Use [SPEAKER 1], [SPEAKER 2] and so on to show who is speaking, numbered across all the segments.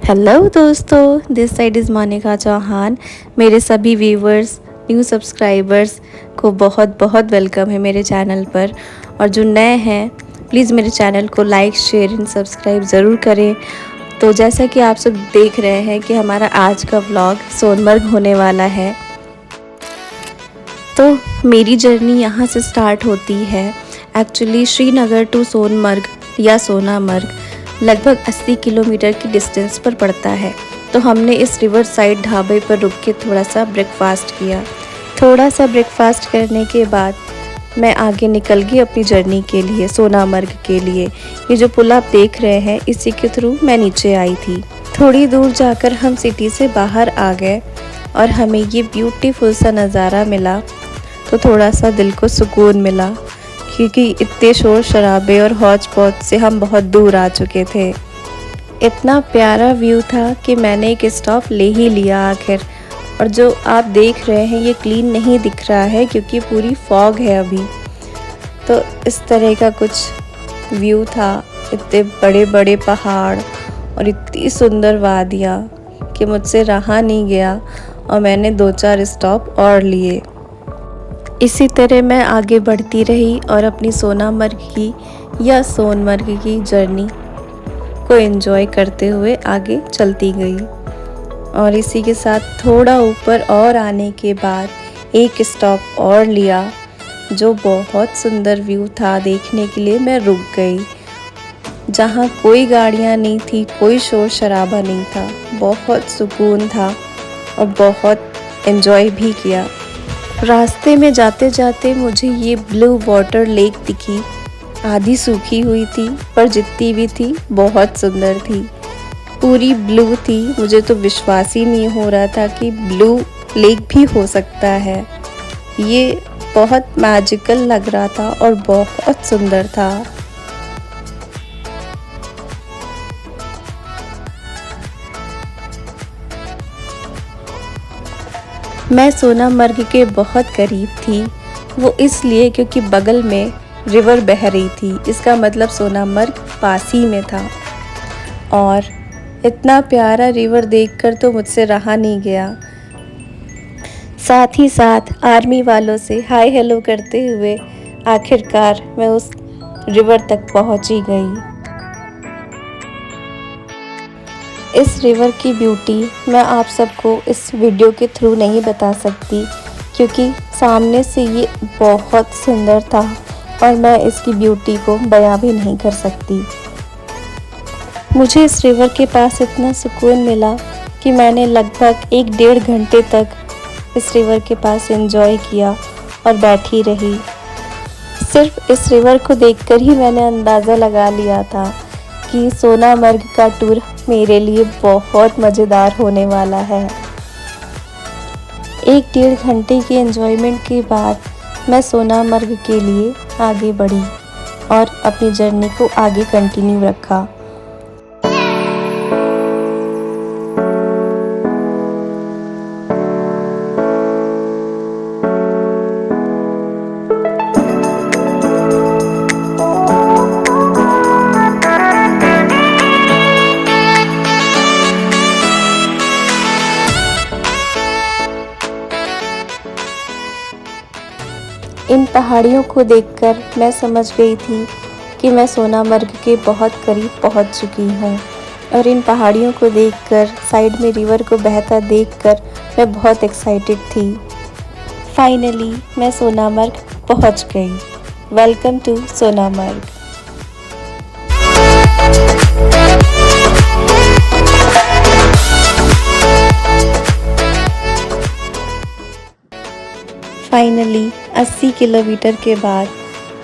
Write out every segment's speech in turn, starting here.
[SPEAKER 1] Hello दोस्तों, this side is Monika Chauhan. मेरे सभी व्यूवर्स, न्यू सब्सक्राइबर्स को बहुत बहुत वेलकम है मेरे चैनल पर। और जो नए हैं प्लीज़ मेरे चैनल को लाइक शेयर एंड सब्सक्राइब ज़रूर करें। तो जैसा कि आप सब देख रहे हैं कि हमारा आज का व्लॉग सोनमर्ग होने वाला है। तो मेरी जर्नी यहाँ से स्टार्ट होती है। एक्चुअली श्रीनगर टू सोनमर्ग या सोनामर्ग लगभग 80 किलोमीटर की डिस्टेंस पर पड़ता है। तो हमने इस रिवर साइड ढाबे पर रुक के थोड़ा सा ब्रेकफास्ट किया। थोड़ा सा ब्रेकफास्ट करने के बाद मैं आगे निकल गई अपनी जर्नी के लिए, सोनामर्ग के लिए। ये जो पुल आप देख रहे हैं इसी के थ्रू मैं नीचे आई थी। थोड़ी दूर जाकर हम सिटी से बाहर आ गए और हमें ये ब्यूटीफुल सा नज़ारा मिला। तो थोड़ा सा दिल को सुकून मिला क्योंकि इतने शोर शराबे और हौच पौच से हम बहुत दूर आ चुके थे। इतना प्यारा व्यू था कि मैंने एक स्टॉप ले ही लिया आखिर। और जो आप देख रहे हैं ये क्लीन नहीं दिख रहा है क्योंकि पूरी फॉग है अभी। तो इस तरह का कुछ व्यू था। इतने बड़े बड़े पहाड़ और इतनी सुंदर वादियाँ कि मुझसे रहा नहीं गया और मैंने 2-4 स्टॉप और लिए। इसी तरह मैं आगे बढ़ती रही और अपनी सोनामर्ग की या सोनमर्ग की जर्नी को एंजॉय करते हुए आगे चलती गई। और इसी के साथ थोड़ा ऊपर और आने के बाद एक स्टॉप और लिया जो बहुत सुंदर व्यू था। देखने के लिए मैं रुक गई जहाँ कोई गाड़ियाँ नहीं थी, कोई शोर शराबा नहीं था। बहुत सुकून था और बहुत एंजॉय भी किया। रास्ते में जाते जाते मुझे ये ब्लू वाटर लेक दिखी। आधी सूखी हुई थी पर जितनी भी थी बहुत सुंदर थी, पूरी ब्लू थी। मुझे तो विश्वास ही नहीं हो रहा था कि ब्लू लेक भी हो सकता है। ये बहुत मैजिकल लग रहा था और बहुत सुंदर था। मैं सोनामर्ग के बहुत करीब थी, वो इसलिए क्योंकि बगल में रिवर बह रही थी। इसका मतलब सोनामर्ग पास ही में था। और इतना प्यारा रिवर देखकर तो मुझसे रहा नहीं गया। साथ ही साथ आर्मी वालों से हाय हेलो करते हुए आखिरकार मैं उस रिवर तक पहुंची गई। इस रिवर की ब्यूटी मैं आप सबको इस वीडियो के थ्रू नहीं बता सकती क्योंकि सामने से ये बहुत सुंदर था और मैं इसकी ब्यूटी को बयां भी नहीं कर सकती। मुझे इस रिवर के पास इतना सुकून मिला कि मैंने लगभग 1-1.5 घंटे तक इस रिवर के पास एंजॉय किया और बैठी रही। सिर्फ इस रिवर को देखकर ही मैंने अंदाज़ा लगा लिया था कि सोनामर्ग का टूर मेरे लिए बहुत मज़ेदार होने वाला है। 1-1.5 घंटे की एंजॉयमेंट के बाद मैं सोनामर्ग के लिए आगे बढ़ी और अपनी जर्नी को आगे कंटिन्यू रखा। इन पहाड़ियों को देखकर मैं समझ गई थी कि मैं सोनामर्ग के बहुत करीब पहुंच चुकी हूं। और इन पहाड़ियों को देखकर, साइड में रिवर को बहता देखकर मैं बहुत एक्साइटेड थी। फाइनली मैं सोनामर्ग पहुंच गई। Welcome to Sonamarg. Finally 80 kilometre के बाद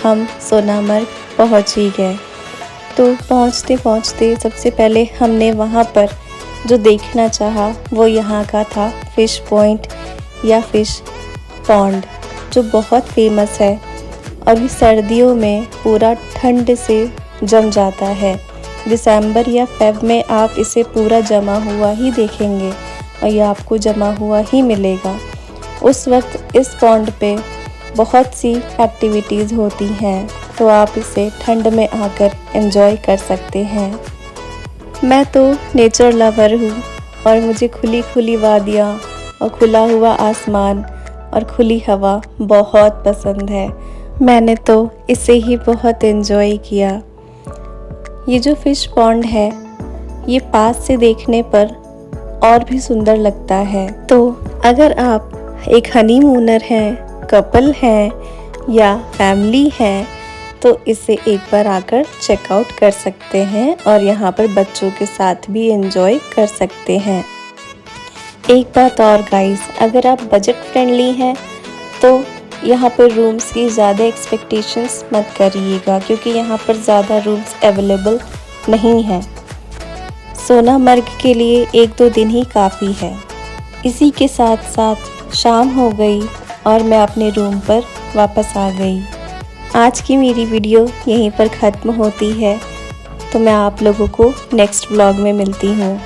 [SPEAKER 1] हम सोनामर्ग पहुंच ही गए। तो पहुंचते पहुंचते सबसे पहले हमने वहां पर जो देखना चाहा वो यहाँ का था फ़िश पॉइंट या फ़िश पॉन्ड, जो बहुत फेमस है। और ये सर्दियों में पूरा ठंड से जम जाता है। दिसंबर या फ़ेब में आप इसे पूरा जमा हुआ ही देखेंगे और ये आपको जमा हुआ ही मिलेगा। उस वक्त इस पॉन्ड पे बहुत सी एक्टिविटीज़ होती हैं, तो आप इसे ठंड में आकर एंजॉय कर सकते हैं। मैं तो नेचर लवर हूँ और मुझे खुली खुली वादियाँ और खुला हुआ आसमान और खुली हवा बहुत पसंद है। मैंने तो इसे ही बहुत एंजॉय किया। ये जो फिश पॉन्ड है ये पास से देखने पर और भी सुंदर लगता है। तो अगर आप एक हनीमूनर हैं, कपल हैं या फैमिली हैं तो इसे एक बार आकर चेकआउट कर सकते हैं और यहाँ पर बच्चों के साथ भी एंजॉय कर सकते हैं। एक बात और गाइस, अगर आप बजट फ्रेंडली हैं तो यहाँ पर रूम्स की ज़्यादा एक्सपेक्टेशंस मत करिएगा क्योंकि यहाँ पर ज़्यादा रूम्स अवेलेबल नहीं हैं। सोनामर्ग के लिए 1-2 दिन ही काफ़ी है। इसी के साथ साथ शाम हो गई और मैं अपने रूम पर वापस आ गई। आज की मेरी वीडियो यहीं पर ख़त्म होती है, तो मैं आप लोगों को नेक्स्ट व्लॉग में मिलती हूँ।